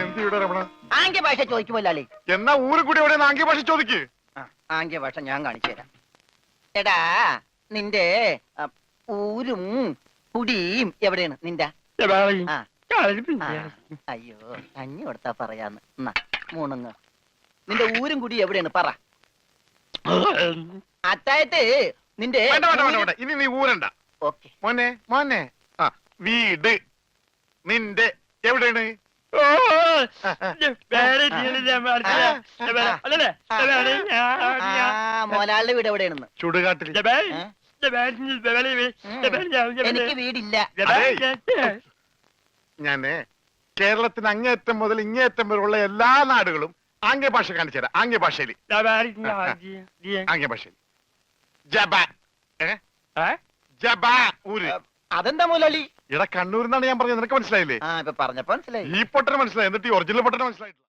എന്ത് രമണ? ആംഗ്യ ഭാഷ ചോദിക്കുമല്ലേ? എന്നാ ഊര് കൂടി എവിടെ ആംഗ്യ ഭാഷ ചോദിക്ക്. ആംഗ്യ ഭാഷ ഞാൻ കാണിച്ചു തരാം. എടാ നിന്റെ ഊരും കുടിയും എവിടെയാണ് നിന്റെ? അയ്യോ കഞ്ഞി കൊടുത്താ പറയാന്ന്. എന്നാ മൂണുങ്ങ്. നിന്റെ ഊരും കുടി എവിടെയാണ് പറ. അത്തായത് നിന്റെ ഇനി നീ ഊരണ്ട. ഓക്കെ മോനെ മോനെ വീട് നിന്റെ എവിടെയാണ്? മോലാളുടെ വീട് എവിടെയാണെന്ന്? ചുടുകാട്ടിൽ. എനിക്ക് വീടില്ല. ഞാന് കേരളത്തിന് അങ്ങേയറ്റം മുതൽ ഇങ്ങേയറ്റം വരെയുള്ള എല്ലാ നാടുകളും ആംഗ്യ ഭാഷ കാണിച്ചു തരാം. ആംഗ്യ ഭാഷയിൽ ആംഗ്യ ഭാഷയിൽ ജബാൻ ജബാ ഊര്. അതെന്താ മുതലാളി? ഇവിടെ കണ്ണൂരിന്നാണ് ഞാൻ പറഞ്ഞത്. നിനക്ക് മനസ്സിലായില്ലേ? ഇപ്പൊ പറഞ്ഞപ്പോ മനസ്സിലായി. ഈ പൊട്ടന് മനസ്സിലായി. എന്നിട്ട് ഈ ഒറിജിനൽ പൊട്ടന് മനസ്സിലായിട്ടില്ല.